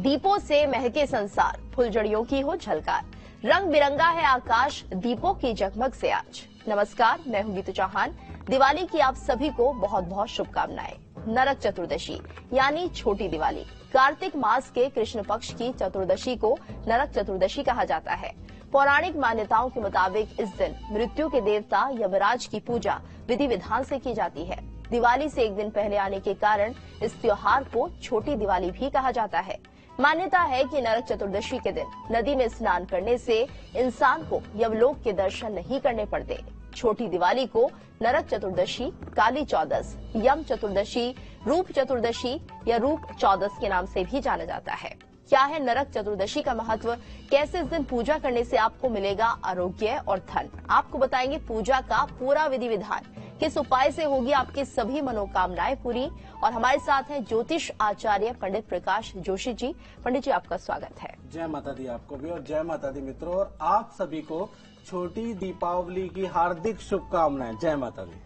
दीपों से महके संसार, फुलझड़ियों की हो झलकार, रंग बिरंगा है आकाश, दीपों की जगमग से आज। नमस्कार, मैं हूं गीतू चौहान। दिवाली की आप सभी को बहुत बहुत शुभकामनाएं। नरक चतुर्दशी यानी छोटी दिवाली, कार्तिक मास के कृष्ण पक्ष की चतुर्दशी को नरक चतुर्दशी कहा जाता है। पौराणिक मान्यताओं के मुताबिक इस दिन मृत्यु के देवता यमराज की पूजा विधि विधान से की जाती है। दिवाली से एक दिन पहले आने के कारण इस त्योहार को छोटी दिवाली भी कहा जाता है। मान्यता है कि नरक चतुर्दशी के दिन नदी में स्नान करने से इंसान को यमलोक के दर्शन नहीं करने पड़ते। छोटी दिवाली को नरक चतुर्दशी, काली चौदस, यम चतुर्दशी, रूप चतुर्दशी या रूप चौदस के नाम से भी जाना जाता है। क्या है नरक चतुर्दशी का महत्व, कैसे इस दिन पूजा करने से आपको मिलेगा आरोग्य और धन, आपको बताएंगे पूजा का पूरा विधि विधान, किस उपाय से होगी आपकी सभी मनोकामनाएं पूरी। और हमारे साथ हैं ज्योतिष आचार्य पंडित प्रकाश जोशी जी। पंडित जी, आपका स्वागत है। जय माता दी आपको भी, और जय माता दी मित्रों, और आप सभी को छोटी दीपावली की हार्दिक शुभकामनाएं। जय माता दी।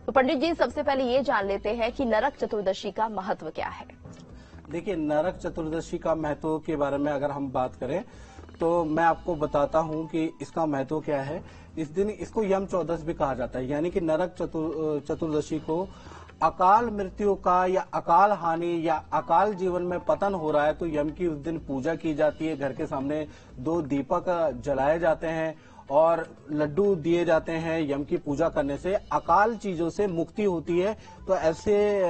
तो पंडित जी, सबसे पहले ये जान लेते हैं कि नरक चतुर्दशी का महत्व क्या है। देखिए, नरक चतुर्दशी का महत्व के बारे में अगर हम बात करें तो मैं आपको बताता हूं कि इसका महत्व क्या है। इस दिन इसको यम चौदस भी कहा जाता है, यानी कि नरक चतुर्दशी को अकाल मृत्यु का या अकाल हानि या अकाल जीवन में पतन हो रहा है तो यम की उस दिन पूजा की जाती है। घर के सामने 2 दीपक जलाए जाते हैं और लड्डू दिए जाते हैं। यम की पूजा करने से अकाल चीजों से मुक्ति होती है, तो ऐसे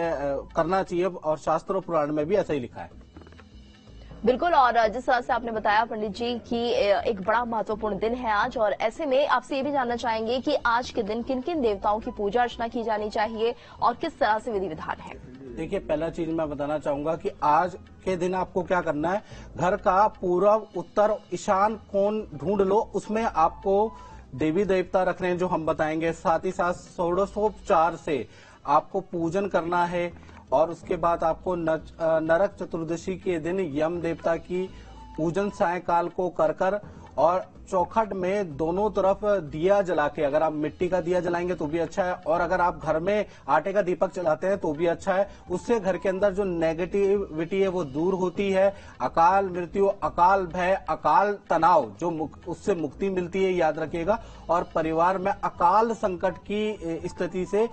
करना चाहिए और शास्त्रों पुराण में भी ऐसा ही लिखा है। बिल्कुल, और जिस तरह से आपने बताया पंडित जी कि एक बड़ा महत्वपूर्ण दिन है आज, और ऐसे में आपसे ये भी जानना चाहेंगे कि आज के दिन किन किन देवताओं की पूजा अर्चना की जानी चाहिए और किस तरह से विधि विधान है। देखिए, पहला चीज मैं बताना चाहूंगा कि आज के दिन आपको क्या करना है, घर का पूर्व, उत्तर, ईशान कोण ढूंढ लो, उसमें आपको देवी देवता रखने हैं जो हम बताएंगे। साथ ही साथ षोडशोपचार से आपको पूजन करना है, और उसके बाद आपको नरक चतुर्दशी के दिन यम देवता की पूजन सायंकाल को कर और चौखट में दोनों तरफ दिया जला के, अगर आप मिट्टी का दिया जलाएंगे तो भी अच्छा है, और अगर आप घर में आटे का दीपक जलाते हैं तो भी अच्छा है। उससे घर के अंदर जो नेगेटिविटी है वो दूर होती है। अकाल मृत्यु, अकाल भय, अकाल तनाव जो उससे मुक्ति मिलती है, याद रखिएगा। और परिवार में अकाल संकट की स्थिति से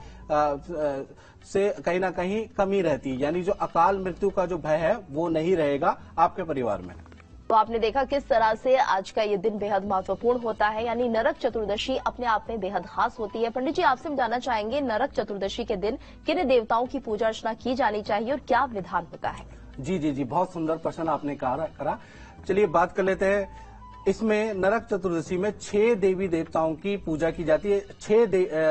कहीं ना कहीं कमी रहती है, यानी जो अकाल मृत्यु का जो भय है वो नहीं रहेगा आपके परिवार में। तो आपने देखा किस तरह से आज का ये दिन बेहद महत्वपूर्ण होता है, यानी नरक चतुर्दशी अपने आप में बेहद खास होती है। पंडित जी, आपसे हम जानना चाहेंगे नरक चतुर्दशी के दिन किन देवताओं की पूजा अर्चना की जानी चाहिए और क्या विधान होता है। जी, बहुत सुंदर प्रश्न आपने करा। चलिए बात कर लेते हैं। इसमें नरक चतुर्दशी में 6 देवी देवताओं की पूजा की जाती है। 6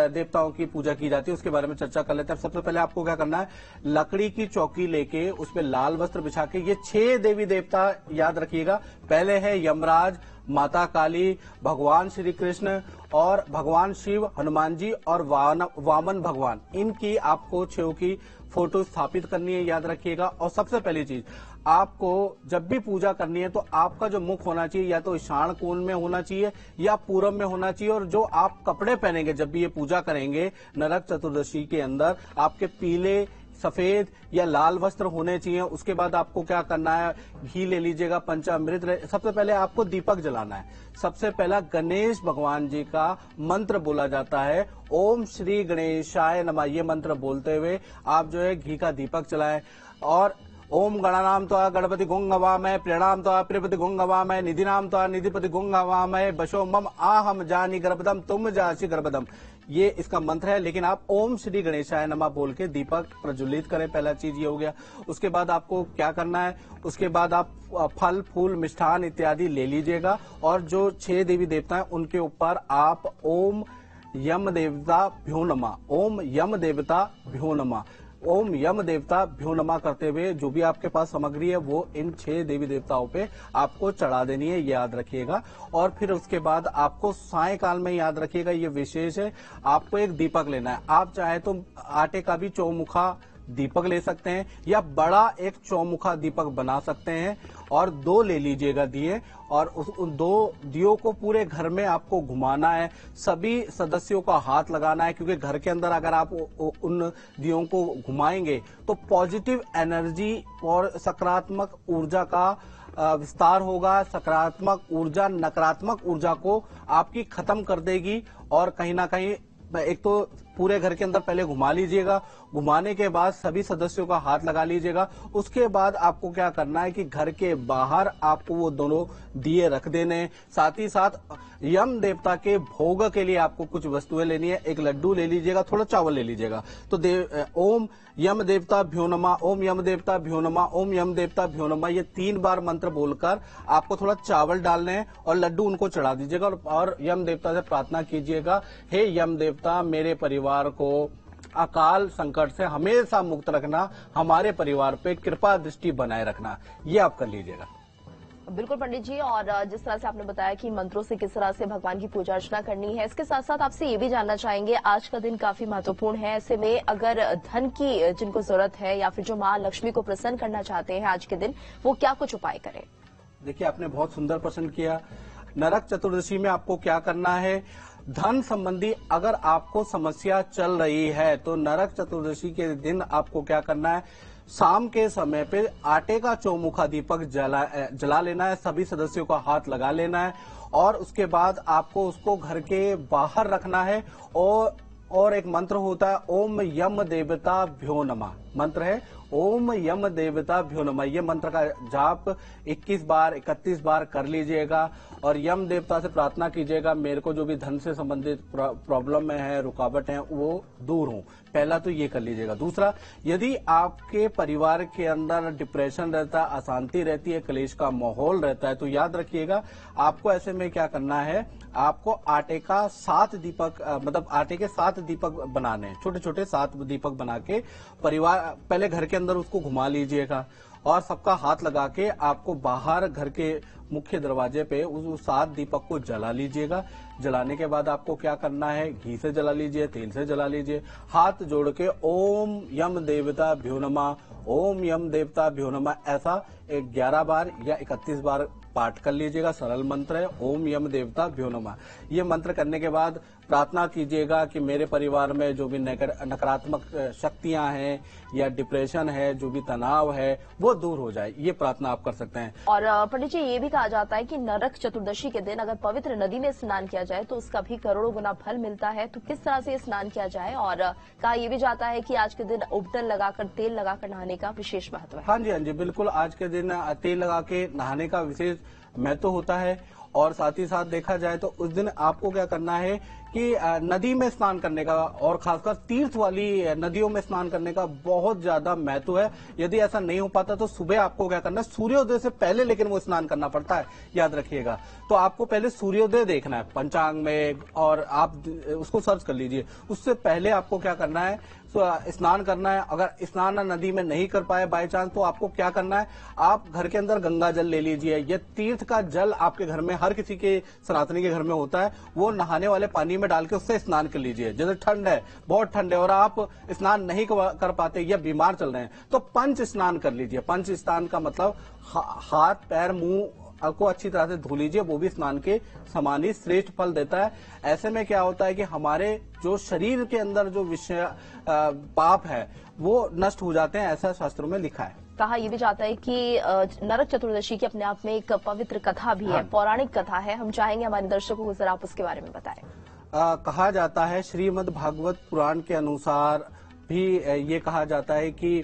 देवताओं की पूजा की जाती है, उसके बारे में चर्चा कर लेते हैं। सबसे पहले आपको क्या करना है, लकड़ी की चौकी लेके उसमें लाल वस्त्र बिछा के ये 6 देवी देवता याद रखिएगा। पहले है यमराज, माता काली, भगवान श्री कृष्ण और भगवान शिव, हनुमान जी और वामन भगवान। इनकी आपको 6 की फोटो स्थापित करनी है, याद रखिएगा। और सबसे पहली चीज, आपको जब भी पूजा करनी है तो आपका जो मुख होना चाहिए या तो ईशान कोण में होना चाहिए या पूरब में होना चाहिए। और जो आप कपड़े पहनेंगे जब भी ये पूजा करेंगे नरक चतुर्दशी के अंदर, आपके पीले, सफेद या लाल वस्त्र होने चाहिए। उसके बाद आपको क्या करना है, घी ले लीजिएगा, पंचामृत। सबसे पहले आपको दीपक जलाना है। सबसे पहला गणेश भगवान जी का मंत्र बोला जाता है, ओम श्री गणेशाय नमः। ये मंत्र बोलते हुए आप जो है घी का दीपक जलाएं। और ओम गणानाम त्वा गणपति गुंगवामय, प्रणाम त्वा प्रियपति गुंगवामय, निधिनाम त्वा निधिपति गुंगवामय, बशो मम आहम जानी गर्भदम तुम जासी गर्भदम। ये इसका मंत्र है, लेकिन आप ओम श्री गणेशाय नमः बोल के दीपक प्रज्वलित करें। पहला चीज ये हो गया। उसके बाद आपको क्या करना है, उसके बाद आप फल फूल मिष्ठान इत्यादि ले लीजिएगा, और जो 6 देवी देवता हैं उनके ऊपर आप ओम यम देवता भ्यो नमः, ओम यम देवता भ्यो नमः, ओम यम देवता भ्यो नमः करते हुए जो भी आपके पास सामग्री है वो इन 6 देवी देवताओं पे आपको चढ़ा देनी है, याद रखिएगा। और फिर उसके बाद आपको सायंकाल में, याद रखिएगा ये विशेष है, आपको एक दीपक लेना है। आप चाहे तो आटे का भी चौमुखा दीपक ले सकते हैं या बड़ा एक चौमुखा दीपक बना सकते हैं और 2 ले लीजिएगा दिए और उन 2 दियों को पूरे घर में आपको घुमाना है। सभी सदस्यों का हाथ लगाना है, क्योंकि घर के अंदर अगर आप उन दियों को घुमाएंगे तो पॉजिटिव एनर्जी और सकारात्मक ऊर्जा का विस्तार होगा। सकारात्मक ऊर्जा नकारात्मक ऊर्जा को आपकी खत्म कर देगी और कहीं ना कहीं एक तो पूरे घर के अंदर पहले घुमा लीजिएगा, घुमाने के बाद सभी सदस्यों का हाथ लगा लीजिएगा। उसके बाद आपको क्या करना है कि घर के बाहर आपको वो दोनों दिए रख देने, साथ ही साथ यम देवता के भोग के लिए आपको कुछ वस्तुएं लेनी है। एक लड्डू ले लीजिएगा, थोड़ा चावल ले लीजिएगा। तो ओम यम देवता भ्यो नमः, ओम यम देवता भ्यो नमः, ओम यम देवता भ्यो नमः, ये 3 बार मंत्र बोलकर आपको थोड़ा चावल डालने हैं और लड्डू उनको चढ़ा दीजिएगा और यम देवता से प्रार्थना कीजिएगा, हे यम देवता मेरे परिवार को अकाल संकट से हमेशा मुक्त रखना, हमारे परिवार पे कृपा दृष्टि बनाए रखना। ये आप कर लीजिएगा। बिल्कुल पंडित जी, और जिस तरह से आपने बताया कि मंत्रों से किस तरह से भगवान की पूजा अर्चना करनी है, इसके साथ साथ आपसे ये भी जानना चाहेंगे, आज का दिन काफी महत्वपूर्ण है। ऐसे में अगर धन की जिनको जरूरत है या फिर जो मां लक्ष्मी को प्रसन्न करना चाहते हैं आज के दिन, वो क्या कुछ उपाय करें? देखिए, आपने बहुत सुंदर प्रश्न किया। नरक चतुर्दशी में आपको क्या करना है? धन संबंधी अगर आपको समस्या चल रही है तो नरक चतुर्दशी के दिन आपको क्या करना है? शाम के समय पे आटे का चौमुखा दीपक जला लेना है, सभी सदस्यों का हाथ लगा लेना है और उसके बाद आपको उसको घर के बाहर रखना है। और एक मंत्र होता है, ओम यम देवता भ्यो नमः। मंत्र है ओम यम देवता भ्यो नमः। ये मंत्र का जाप 21 बार 31 बार कर लीजिएगा और यम देवता से प्रार्थना कीजिएगा, मेरे को जो भी धन से संबंधित प्रॉब्लम में है, रुकावट है, वो दूर हो। पहला तो ये कर लीजिएगा। दूसरा, यदि आपके परिवार के अंदर डिप्रेशन रहता है, अशांति रहती है, क्लेश का माहौल रहता है, तो याद रखिएगा आपको ऐसे में क्या करना है, आपको आटे का 7 दीपक मतलब आटे के 7 दीपक बनाने हैं, छोटे छोटे 7 दीपक बना के परिवार पहले घर के अंदर उसको घुमा लीजिएगा और सबका हाथ लगा के आपको बाहर घर के मुख्य दरवाजे पे उस 7 दीपक को जला लीजिएगा। जलाने के बाद आपको क्या करना है, घी से जला लीजिए, तेल से जला लीजिए, हाथ जोड़ के ओम यम देवता भ्यो नमः, ओम यम देवता भ्यो नमः, ऐसा 11 बार या 31 बार पाठ कर लीजिएगा। सरल मंत्र है, ओम यम देवता भ्यो नमः। ये मंत्र करने के बाद प्रार्थना कीजिएगा कि मेरे परिवार में जो भी नकारात्मक शक्तियां हैं या डिप्रेशन है, जो भी तनाव है, वो दूर हो जाए। ये प्रार्थना आप कर सकते हैं। और पंडित जी, ये भी कहा जाता है कि नरक चतुर्दशी के दिन अगर पवित्र नदी में स्नान किया जाए तो उसका भी करोड़ों गुना फल मिलता है। तो किस तरह से स्नान किया जाए? और कहा यह भी जाता है कि आज के दिन उबटन लगाकर, तेल लगाकर नहाने का विशेष महत्व है। हाँ जी, बिल्कुल। आज के दिन तेल लगा के नहाने का विशेष महत्व होता है और साथ ही साथ देखा जाए तो उस दिन आपको क्या करना है कि नदी में स्नान करने का और खासकर तीर्थ वाली नदियों में स्नान करने का बहुत ज्यादा महत्व है। यदि ऐसा नहीं हो पाता तो सुबह आपको क्या करना है, सूर्योदय से पहले लेकिन वो स्नान करना पड़ता है, याद रखिएगा। तो आपको पहले सूर्योदय देखना है पंचांग में और आप उसको सर्च कर लीजिए। उससे पहले आपको क्या करना है, स्नान करना है। अगर स्नान नदी में नहीं कर पाए बाय चांस, तो आपको क्या करना है, आप घर के अंदर गंगा जल ले लीजिए। ये तीर्थ का जल आपके घर में, हर किसी के सनातनी के घर में होता है, वो नहाने वाले पानी में डाल के उससे स्नान कर लीजिए। जैसे ठंड है, बहुत ठंड है और आप स्नान नहीं कर पाते या बीमार चल रहे हैं, तो पंच स्नान कर लीजिए। पंच स्नान का मतलब हाथ पैर मुंह को अच्छी तरह से धो लीजिए, वो भी स्नान के समान ही श्रेष्ठ फल देता है। ऐसे में क्या होता है कि हमारे जो शरीर के अंदर जो विषय पाप है वो नष्ट हो जाते हैं, ऐसा शास्त्रों में लिखा है। कहा यह भी जाता है कि नरक चतुर्दशी की अपने आप में एक पवित्र कथा भी है, पौराणिक कथा है। हम चाहेंगे हमारे दर्शकों को जरा आप उसके बारे में बताएं। कहा जाता है, श्रीमद् भागवत पुराण के अनुसार भी ये कहा जाता है कि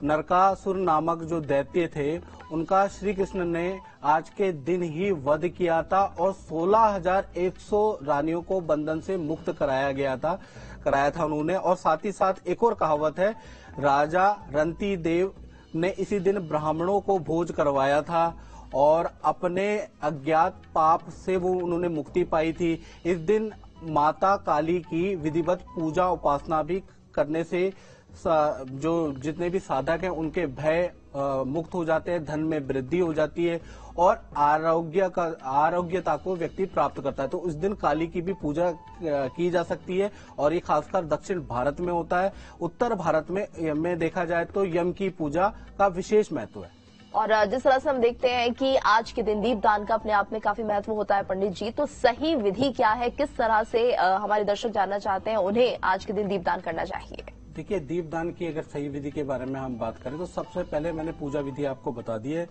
नरकासुर नामक जो दैत्य थे, उनका श्री कृष्ण ने आज के दिन ही वध किया था और 16,100 रानियों को बंधन से मुक्त कराया था उन्होंने। और साथ ही साथ एक और कहावत है, राजा रंती देव ने इसी दिन ब्राह्मणों को भोज करवाया था और अपने अज्ञात पाप से वो उन्होंने मुक्ति पाई थी। इस दिन माता काली की विधिवत पूजा उपासना भी करने से जो जितने भी साधक हैं उनके भय मुक्त हो जाते हैं, धन में वृद्धि हो जाती है और आरोग्यता को व्यक्ति प्राप्त करता है। तो उस दिन काली की भी पूजा की जा सकती है और ये खासकर दक्षिण भारत में होता है। उत्तर भारत में देखा जाए तो यम की पूजा का विशेष महत्व है। और जिस तरह से हम देखते हैं कि आज के दिन दीपदान का अपने आप में काफी महत्व होता है पंडित जी, तो सही विधि क्या है, किस तरह से हमारे दर्शक जानना चाहते हैं उन्हें आज के दिन दीपदान करना चाहिए? देखिए, दीपदान की अगर सही विधि के बारे में हम बात करें तो सबसे पहले मैंने पूजा विधि आपको बता दी है।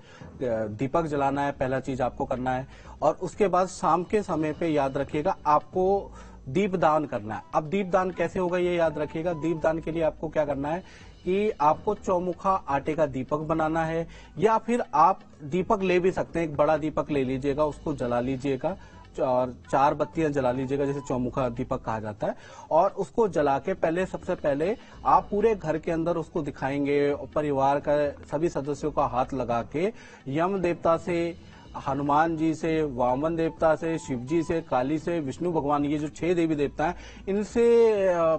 दीपक जलाना है, पहला चीज आपको करना है, और उसके बाद शाम के समय पे याद रखिएगा आपको दीपदान करना है। अब दीपदान कैसे होगा ये याद रखिएगा। दीपदान के लिए आपको क्या करना है कि आपको चौमुखा आटे का दीपक बनाना है, या फिर आप दीपक ले भी सकते हैं। एक बड़ा दीपक ले लीजिएगा, उसको जला लीजिएगा और 4 बत्तियां जला लीजिएगा, जैसे चौमुखा दीपक कहा जाता है। और उसको जला के सबसे पहले आप पूरे घर के अंदर उसको दिखाएंगे, परिवार का सभी सदस्यों का हाथ लगा के यम देवता से, हनुमान जी से, वामन देवता से, शिव जी से, काली से, विष्णु भगवान, ये जो 6 देवी देवता हैं, इनसे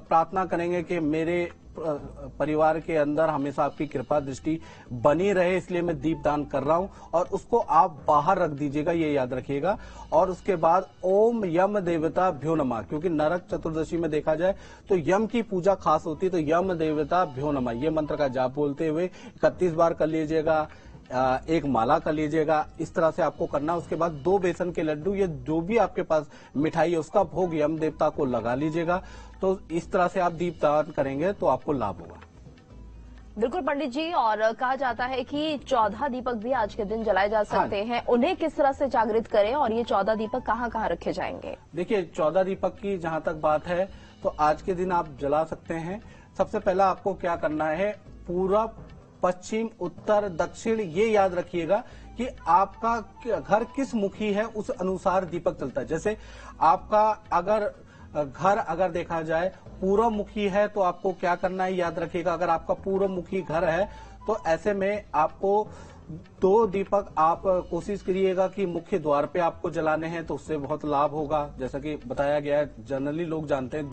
प्रार्थना करेंगे कि मेरे परिवार के अंदर हमेशा आपकी कृपा दृष्टि बनी रहे, इसलिए मैं दीपदान कर रहा हूं। और उसको आप बाहर रख दीजिएगा, ये याद रखिएगा। और उसके बाद ओम यम देवता भ्यो नमः, क्योंकि नरक चतुर्दशी में देखा जाए तो यम की पूजा खास होती है, तो यम देवता भ्यो नमः ये मंत्र का जाप बोलते हुए 31 बार कर लीजिएगा। एक माला कर लीजिएगा, इस तरह से आपको करना। उसके बाद 2 बेसन के लड्डू, ये जो भी आपके पास मिठाई है उसका भोग यम देवता को लगा लीजिएगा। तो इस तरह से आप दीपदान करेंगे तो आपको लाभ होगा। बिल्कुल पंडित जी, और कहा जाता है कि 14 दीपक भी आज के दिन जलाए जा सकते हैं, उन्हें किस तरह से जागृत करें और ये 14 दीपक कहाँ कहाँ रखे जाएंगे? देखिए, 14 दीपक की जहां तक बात है तो आज के दिन आप जला सकते हैं। सबसे पहला आपको क्या करना है, पूरब, पश्चिम, उत्तर, दक्षिण, ये याद रखिएगा कि आपका घर किस मुखी है उस अनुसार दीपक चलता है। जैसे आपका अगर देखा जाए पूर्व मुखी है तो आपको क्या करना है याद रखिएगा। अगर आपका पूर्व मुखी घर है तो ऐसे में आपको 2 दीपक आप कोशिश करिएगा कि मुख्य द्वार पे आपको जलाने हैं, तो उससे बहुत लाभ होगा। जैसा कि बताया गया है, जनरली लोग जानते हैं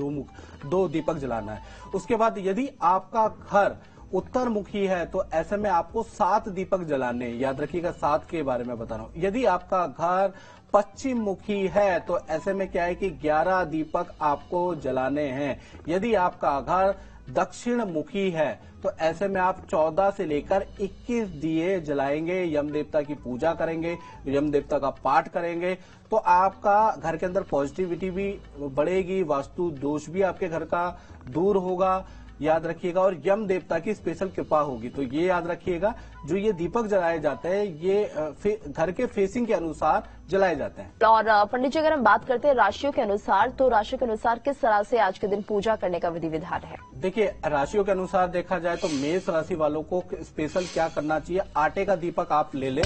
2 दीपक जलाना है। उसके बाद यदि आपका घर उत्तर मुखी है तो ऐसे में आपको 7 दीपक जलाने, याद रखिएगा 7 के बारे में बता रहा हूं। यदि आपका घर पश्चिम मुखी है तो ऐसे में क्या है कि 11 दीपक आपको जलाने हैं। यदि आपका घर दक्षिण मुखी है तो ऐसे में आप 14 से लेकर 21 दिए जलाएंगे, यम देवता की पूजा करेंगे, यम देवता का पाठ करेंगे, तो आपका घर के अंदर पॉजिटिविटी भी बढ़ेगी, वास्तु दोष भी आपके घर का दूर होगा, याद रखिएगा। और यम देवता की स्पेशल कृपा होगी। तो ये याद रखिएगा, जो ये दीपक जलाए जाते हैं ये घर के फेसिंग के अनुसार जलाए जाते हैं। और पंडित जी, अगर हम बात करते हैं राशियों के अनुसार, तो राशियों के अनुसार किस तरह से आज के दिन पूजा करने का विधि विधान है? देखिए, राशियों के अनुसार देखा जाए तो मेष राशि वालों को स्पेशल क्या करना चाहिए, आटे का दीपक आप ले लें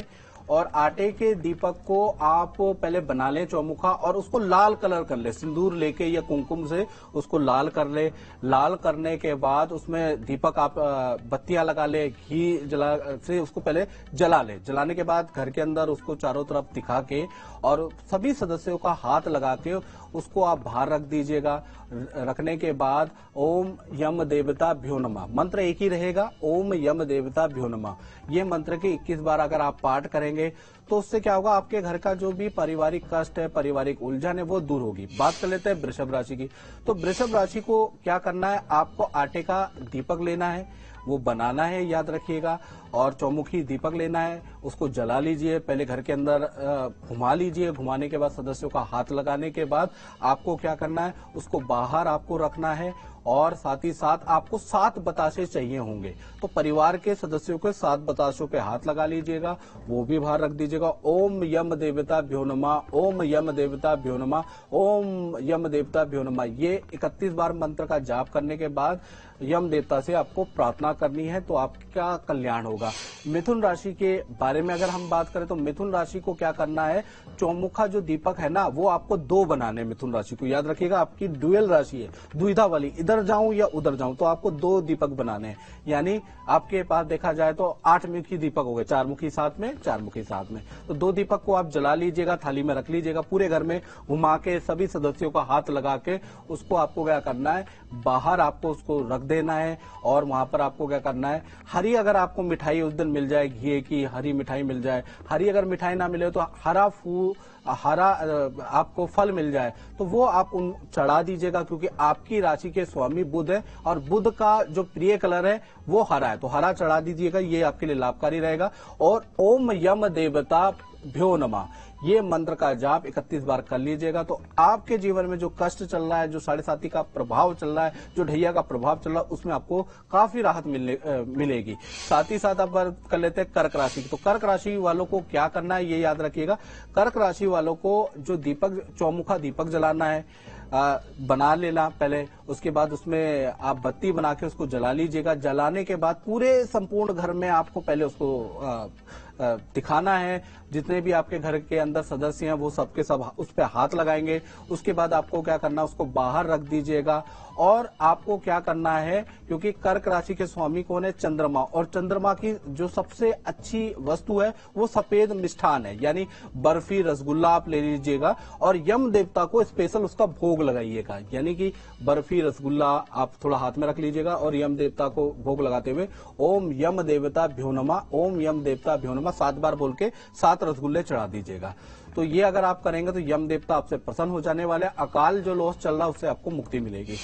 और आटे के दीपक को आप पहले बना लें चौमुखा, और उसको लाल कलर कर ले, सिंदूर लेके या कुमकुम से उसको लाल कर ले। लाल करने के बाद उसमें दीपक आप बत्तियां लगा ले, घी जला से उसको पहले जला ले। जलाने के बाद घर के अंदर उसको चारों तरफ दिखा के और सभी सदस्यों का हाथ लगा के उसको आप बाहर रख दीजिएगा। रखने के बाद ओम यम देवता भ्यो नमः मंत्र एक ही रहेगा, ओम यम देवता भ्यो नमः। ये मंत्र के 21 बार अगर आप पाठ करेंगे तो उससे क्या होगा, आपके घर का जो भी पारिवारिक कष्ट है, पारिवारिक उलझन है, वो दूर होगी। बात कर लेते हैं वृषभ राशि की। तो वृषभ राशि को क्या करना है, आपको आटे का दीपक लेना है, वो बनाना है, याद रखिएगा, और चौमुखी दीपक लेना है, उसको जला लीजिए, पहले घर के अंदर घुमा लीजिए। घुमाने के बाद सदस्यों का हाथ लगाने के बाद आपको क्या करना है, उसको बाहर आपको रखना है, और साथ ही साथ आपको 7 बताशे चाहिए होंगे। तो परिवार के सदस्यों के 7 बताशों पे हाथ लगा लीजिएगा, वो भी बाहर रख दीजिएगा। ओम यम देवता भ्यो नमः, ओम यम देवता भ्यो नमः, ओम यम देवता भ्यो नमः। ये 31 बार मंत्र का जाप करने के बाद यम देवता से आपको प्रार्थना करनी है, तो आपका कल्याण होगा। मिथुन राशि के बारे में अगर हम बात करें तो मिथुन राशि को क्या करना है, चौमुखा जो दीपक है ना, वो आपको 2 बनाने। मिथुन राशि को याद रखिएगा, आपकी ड्यूअल राशि है, द्विधा वाली, इधर जाऊं या उधर जाऊं, तो आपको 2 दीपक बनाने हैं। यानी आपके पास देखा जाए तो 8 मुखी दीपक हो गए, 4 मुखी साथ में, 4 मुखी साथ में। तो 2 दीपक को आप जला लीजिएगा, थाली में रख लीजिएगा, पूरे घर में घुमा के सभी सदस्यों का हाथ लगा के उसको आपको क्या करना है, बाहर आपको उसको रख देना है। और वहां पर आपको क्या करना है, हरी अगर आपको मिठाई उस दिन मिल जाए, घी की हरी मिठाई मिल जाए, हरी अगर मिठाई ना मिले तो हरा आपको फल मिल जाए तो वो आप उन चढ़ा दीजिएगा, क्योंकि आपकी राशि के स्वामी बुध है और बुध का जो प्रिय कलर है वो हरा है, तो हरा चढ़ा दीजिएगा, ये आपके लिए लाभकारी रहेगा। और ओम यम देवता भ्यो नमः ये मंत्र का जाप 31 बार कर लीजिएगा, तो आपके जीवन में जो कष्ट चल रहा है, जो 7.5 का प्रभाव चल रहा है, जो ढैया का प्रभाव चल रहा है, उसमें आपको काफी राहत मिलेगी। साथ ही साथ आप कर लेते हैं कर्क राशि। तो कर्क राशि वालों को क्या करना है ये याद रखिएगा। कर्क राशि वालों को जो दीपक, चौमुखा दीपक जलाना है, बना लेना पहले, उसके बाद उसमें आप बत्ती बना के उसको जला लीजिएगा। जलाने के बाद पूरे संपूर्ण घर में आपको पहले उसको दिखाना है, जितने भी आपके घर के अंदर सदस्य हैं वो सबके सब उस पर हाथ लगाएंगे। उसके बाद आपको क्या करना, उसको बाहर रख दीजिएगा। और आपको क्या करना है, क्योंकि कर्क राशि के स्वामी कौन है, चंद्रमा, और चंद्रमा की जो सबसे अच्छी वस्तु है वो सफेद मिष्ठान है, यानी बर्फी रसगुल्ला आप ले लीजिएगा और यम देवता को स्पेशल उसका भोग लगाइएगा। यानी कि बर्फी रसगुल्ला आप थोड़ा हाथ में रख लीजिएगा और यम देवता को भोग लगाते हुए ओम यम देवता भ्यो नमः, ओम यम देवता भ्यो नमः 7 बार बोल के 7 रसगुल्ले चढ़ा दीजिएगा। तो ये अगर आप करेंगे तो यम देवता आपसे प्रसन्न हो जाने वाले, अकाल जो लॉस चल रहा है उससे आपको मुक्ति मिलेगी।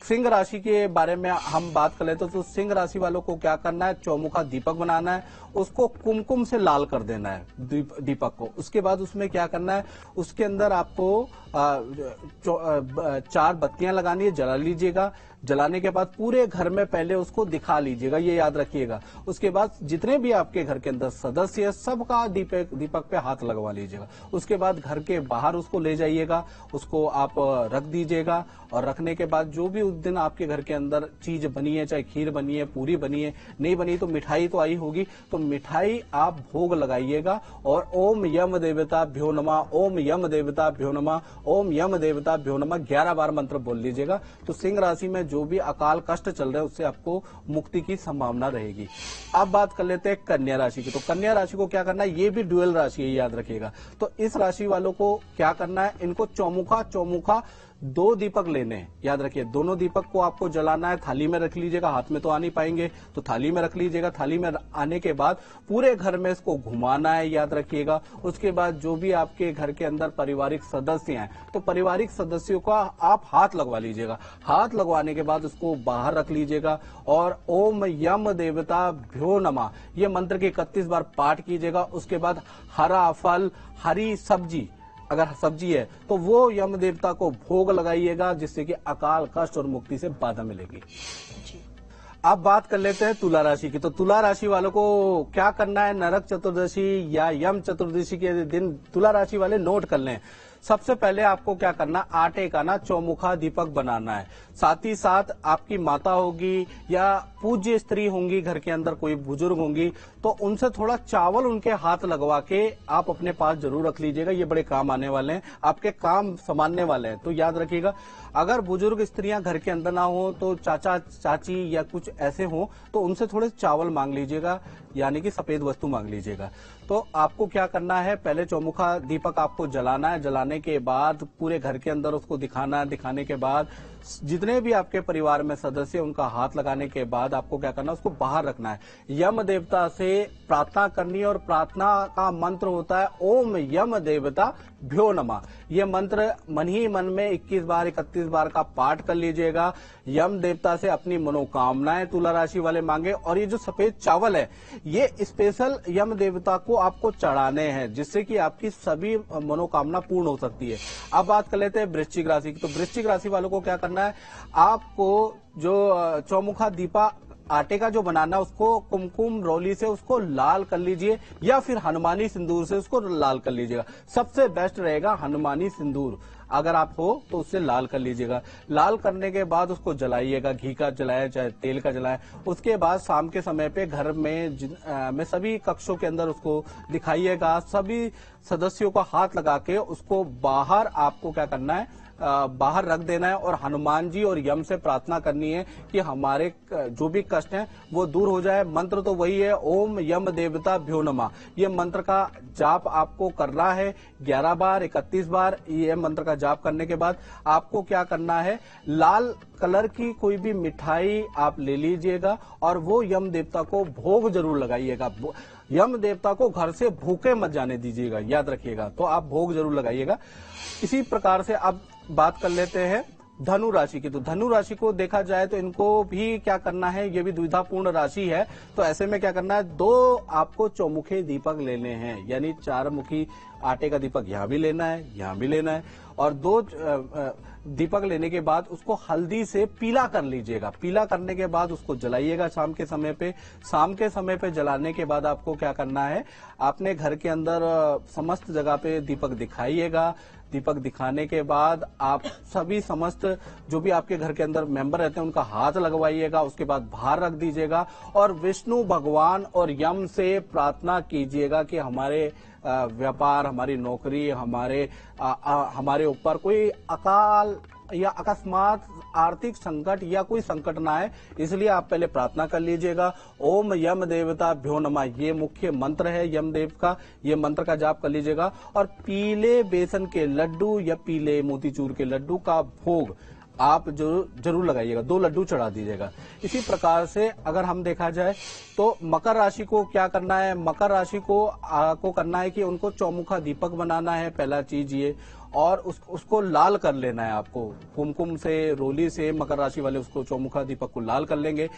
सिंह राशि के बारे में हम बात कर लेते तो सिंह राशि वालों को क्या करना है, चौमुखा दीपक बनाना है, उसको कुमकुम से लाल कर देना है दीपक को। उसके बाद उसमें क्या करना है, उसके अंदर आपको 4 बत्तियां लगानी है, जला लीजिएगा। जलाने के बाद पूरे घर में पहले उसको दिखा लीजिएगा, ये याद रखिएगा। उसके बाद जितने भी आपके घर के अंदर सदस्य है सबका दीपक पे हाथ लगवा लीजिएगा। उसके बाद घर के बाहर उसको ले जाइएगा, उसको आप रख दीजिएगा। और रखने के बाद जो भी उस दिन आपके घर के अंदर चीज बनी है, चाहे खीर बनी है, पूरी बनी है, नहीं बनी तो मिठाई तो आई होगी, तो मिठाई आप भोग लगाइएगा। और ओम यम देवता भ्यो नमः, ओम यम देवता भ्यो नमः, ओम यम देवता भ्यो नमः 11 बार मंत्र बोल लीजिएगा। तो सिंह राशि में जो भी अकाल कष्ट चल रहे हैं उससे आपको मुक्ति की संभावना रहेगी। अब बात कर लेते हैं कन्या राशि की। तो कन्या राशि को क्या करना है, ये भी ड्यूअल राशि है, याद रखिएगा। तो इस राशि वालों को क्या करना है, इनको चौमुखा 2 दीपक लेने हैं, याद रखिए। दोनों दीपक को आपको जलाना है, थाली में रख लीजिएगा, हाथ में तो आ नहीं पाएंगे तो थाली में रख लीजिएगा। थाली में आने के बाद पूरे घर में इसको घुमाना है, याद रखिएगा। उसके बाद जो भी आपके घर के अंदर पारिवारिक सदस्य हैं तो पारिवारिक सदस्यों का आप हाथ लगवा लीजिएगा। हाथ लगवाने के बाद उसको बाहर रख लीजिएगा और ओम यम देवता भ्यो नमः ये मंत्र के 31 बार पाठ कीजिएगा। उसके बाद हरा फल, हरी सब्जी, अगर सब्जी है तो वो यम देवता को भोग लगाइएगा, जिससे कि अकाल कष्ट और मुक्ति से बाधा मिलेगी। अब बात कर लेते हैं तुला राशि की। तो तुला राशि वालों को क्या करना है, नरक चतुर्दशी या यम चतुर्दशी के दिन तुला राशि वाले नोट कर लें। सबसे पहले आपको क्या करना, आटे का ना चौमुखा दीपक बनाना है। साथ ही साथ आपकी माता होगी या पूज्य स्त्री होंगी, घर के अंदर कोई बुजुर्ग होंगी, तो उनसे थोड़ा चावल उनके हाथ लगवा के आप अपने पास जरूर रख लीजिएगा। ये बड़े काम आने वाले हैं, आपके काम संभालने वाले हैं। तो याद रखिएगा, अगर बुजुर्ग स्त्रियां घर के अंदर ना हो तो चाचा चाची या कुछ ऐसे हो तो उनसे थोड़े चावल मांग लीजिएगा, यानी कि सफेद वस्तु मांग लीजिएगा। तो आपको क्या करना है, पहले चौमुखा दीपक आपको जलाना है। जलाने के बाद पूरे घर के अंदर उसको दिखाना है। दिखाने के बाद जितने भी आपके परिवार में सदस्य उनका हाथ लगाने के बाद आपको क्या करना है, उसको बाहर रखना है। यम देवता से प्रार्थना करनी है और प्रार्थना का मंत्र होता है ओम यम देवता भ्यो नमः। ये मंत्र मन ही मन में 21 बार 31 बार का पाठ कर लीजिएगा। यम देवता से अपनी मनोकामनाएं तुला राशि वाले मांगे। और ये जो सफेद चावल है ये स्पेशल यम देवता को आपको चढ़ाने हैं, जिससे कि आपकी सभी मनोकामना पूर्ण हो सकती है। अब बात कर लेते हैं वृश्चिक राशि की। तो वृश्चिक राशि वालों को क्या करना है, आपको जो चौमुखा दीपा आटे का जो बनाना है उसको कुमकुम रोली से उसको लाल कर लीजिए या फिर हनुमानी सिंदूर से उसको लाल कर लीजिएगा। सबसे बेस्ट रहेगा हनुमानी सिंदूर, अगर आप हो तो उससे लाल कर लीजिएगा। लाल करने के बाद उसको जलाइएगा, घी का जलाए चाहे तेल का जलाए। उसके बाद शाम के समय पे घर में सभी कक्षों के अंदर उसको दिखाइएगा। सभी सदस्यों को हाथ लगा के उसको बाहर आपको क्या करना है, बाहर रख देना है और हनुमान जी और यम से प्रार्थना करनी है कि हमारे जो भी कष्ट हैं वो दूर हो जाए। मंत्र तो वही है, ओम यम देवता भ्यो नमः। ये मंत्र का जाप आपको करना है 11 बार 31 बार। ये मंत्र का जाप करने के बाद आपको क्या करना है, लाल कलर की कोई भी मिठाई आप ले लीजिएगा और वो यम देवता को भोग जरूर लगाइएगा। यम देवता को घर से भूखे मत जाने दीजिएगा, याद रखिएगा। तो आप भोग जरूर लगाइएगा। इसी प्रकार से अब बात कर लेते हैं धनु राशि की। तो धनु राशि को देखा जाए तो इनको भी क्या करना है, ये भी दुविधापूर्ण राशि है। तो ऐसे में क्या करना है, 2 आपको चौमुखे दीपक लेने हैं, यानी 4 मुखी आटे का दीपक यहाँ भी लेना है, यहाँ भी लेना है। और 2 दीपक लेने के बाद उसको हल्दी से पीला कर लीजिएगा। पीला करने के बाद उसको जलाइएगा शाम के समय पे। शाम के समय पे जलाने के बाद आपको क्या करना है, अपने घर के अंदर समस्त जगह पे दीपक दिखाइएगा। दीपक दिखाने के बाद आप सभी समस्त जो भी आपके घर के अंदर मेंबर रहते हैं उनका हाथ लगवाइएगा। उसके बाद बाहर रख दीजिएगा और विष्णु भगवान और यम से प्रार्थना कीजिएगा कि हमारे व्यापार, हमारी नौकरी, हमारे ऊपर कोई अकाल या अकस्मात आर्थिक संकट या कोई संकट ना आए, इसलिए आप पहले प्रार्थना कर लीजिएगा। ओम यम देवता भ्यो नमः, ये मुख्य मंत्र है यम देव का। ये मंत्र का जाप कर लीजिएगा और पीले बेसन के लड्डू या पीले मोतीचूर के लड्डू का भोग आप जरूर लगाइएगा। 2 लड्डू चढ़ा दीजिएगा। इसी प्रकार से अगर हम देखा जाए तो मकर राशि को क्या करना है, मकर राशि को करना है कि उनको चौमुखा दीपक बनाना है, पहला चीज ये। और उसको लाल कर लेना है आपको कुमकुम से, रोली से। मकर राशि वाले उसको चौमुखा दीपक को लाल कर लेंगे।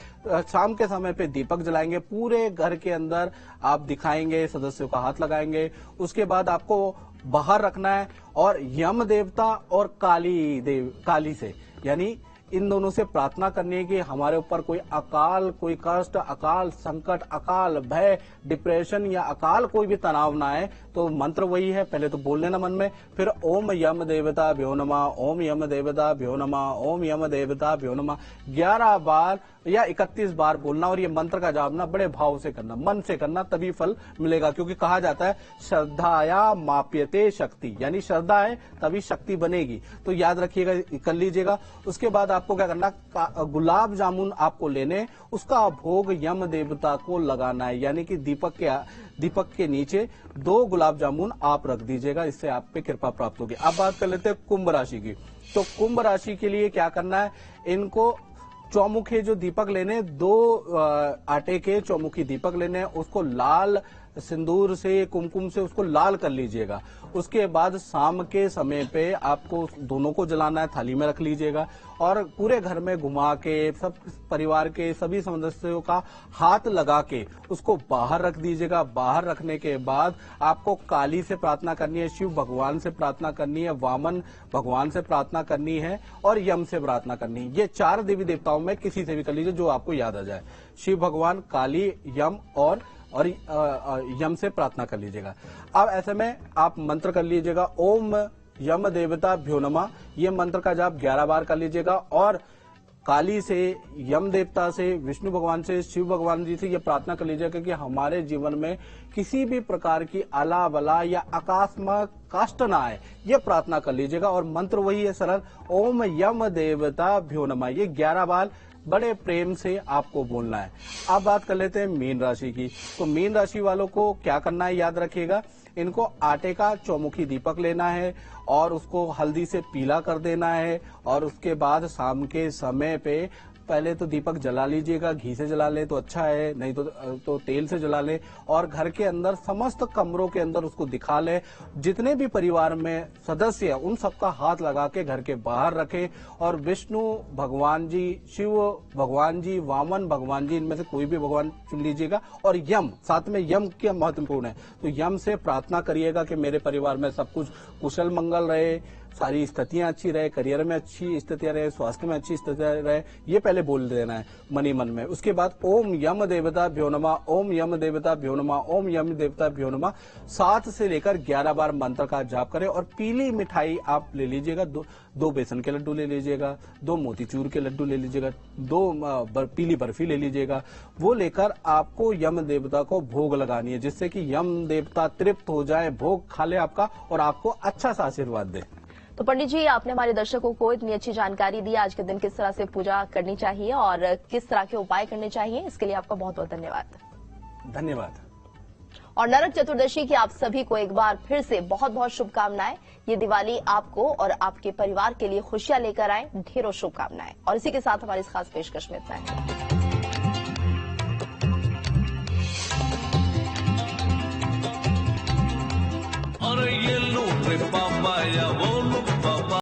शाम के समय पे दीपक जलाएंगे, पूरे घर के अंदर आप दिखाएंगे, सदस्यों का हाथ लगाएंगे। उसके बाद आपको बाहर रखना है और यम देवता और काली से, यानी इन दोनों से प्रार्थना करनी है कि हमारे ऊपर कोई अकाल, कोई कष्ट, अकाल संकट, अकाल भय, डिप्रेशन या अकाल कोई भी तनाव ना आए। तो मंत्र वही है, पहले तो बोल लेना मन में, फिर ओम यम देवता भ्यो नमः, ओम यम देवता भ्यो नमः, ओम यम देवता भ्यो नमः 11 बार या 31 बार बोलना। और ये मंत्र का जाप ना बड़े भाव से करना, मन से करना, तभी फल मिलेगा। क्योंकि कहा जाता है श्रद्धाया माप्यते शक्ति, यानी श्रद्धा है तभी शक्ति बनेगी। तो याद रखिएगा, कर लीजिएगा। उसके बाद आपको क्या करना, गुलाब जामुन आपको लेने, उसका भोग यम देवता को लगाना है, यानी कि दीपक के नीचे 2 गुलाब जामुन आप रख दीजिएगा। इससे आप पे कृपा प्राप्त होगी। अब बात कर लेते हैं कुंभ राशि की। तो कुंभ राशि के लिए क्या करना है, इनको चौमुखे जो दीपक लेने, 2 आटे के चौमुखी दीपक लेने, उसको लाल सिंदूर से, कुमकुम से उसको लाल कर लीजिएगा। उसके बाद शाम के समय पे आपको दोनों को जलाना है, थाली में रख लीजिएगा और पूरे घर में घुमा के सब परिवार के सभी सदस्यों का हाथ लगा के उसको बाहर रख दीजिएगा। बाहर रखने के बाद आपको काली से प्रार्थना करनी है, शिव भगवान से प्रार्थना करनी है, वामन भगवान से प्रार्थना करनी है और यम से प्रार्थना करनी है। ये 4 देवी देवताओं में किसी से भी कर लीजिए जो आपको याद आ जाए। शिव भगवान, काली, यम और यम से प्रार्थना कर लीजिएगा। अब ऐसे में आप मंत्र कर लीजिएगा, ओम यम देवता भ्यो नमः। ये मंत्र का जाप 11 बार कर लीजिएगा और काली से, यम देवता से, विष्णु भगवान से, शिव भगवान जी से ये प्रार्थना कर लीजिएगा कि हमारे जीवन में किसी भी प्रकार की आला बला या अकस्मात कष्ट ना आए, ये प्रार्थना कर लीजिएगा। और मंत्र वही है सरल, ओम यम देवता भ्यो नमः। ये 11 बार बड़े प्रेम से आपको बोलना है। अब बात कर लेते हैं मीन राशि की। तो मीन राशि वालों को क्या करना है, याद रखिएगा, इनको आटे का चौमुखी दीपक लेना है और उसको हल्दी से पीला कर देना है। और उसके बाद शाम के समय पे पहले तो दीपक जला लीजिएगा, घी से जला ले तो अच्छा है, नहीं तो तेल से जला ले। और घर के अंदर समस्त कमरों के अंदर उसको दिखा ले। जितने भी परिवार में सदस्य है उन सबका हाथ लगा के घर के बाहर रखें और विष्णु भगवान जी, शिव भगवान जी, वामन भगवान जी, इनमें से कोई भी भगवान चुन लीजिएगा। और यम, साथ में यम क्या महत्वपूर्ण है, तो यम से प्रार्थना करिएगा कि मेरे परिवार में सब कुछ कुशल मंगल रहे, सारी स्थितियां अच्छी रहे, करियर में अच्छी स्थितियां रहे, स्वास्थ्य में अच्छी स्थितियां रहे, ये पहले बोल देना है मनी मन में। उसके बाद ओम यम देवता भ्यो नमः, ओम यम देवता भ्यो नमः, ओम यम देवता भ्यो नमः 7 से लेकर 11 बार मंत्र का जाप करें। और पीली मिठाई आप ले लीजिएगा, 2 बेसन के लड्डू ले लीजिएगा, 2 मोतीचूर के लड्डू ले लीजिएगा, 2 पीली बर्फी ले लीजिएगा। वो लेकर आपको यम देवता को भोग लगानी है, जिससे कि यम देवता तृप्त हो जाए, भोग खा ले आपका और आपको अच्छा सा आशीर्वाद दे। तो पंडित जी, आपने हमारे दर्शकों को इतनी अच्छी जानकारी दी। आज के दिन किस तरह से पूजा करनी चाहिए और किस तरह के उपाय करने चाहिए, इसके लिए आपका बहुत बहुत धन्यवाद। धन्यवाद। और नरक चतुर्दशी की आप सभी को एक बार फिर से बहुत बहुत शुभकामनाएं। ये दिवाली आपको और आपके परिवार के लिए खुशियां लेकर आए। ढेरों शुभकामनाएं। और इसी के साथ हमारी इस खास पेशकश में इतना है। और ये लूट रे बाबा या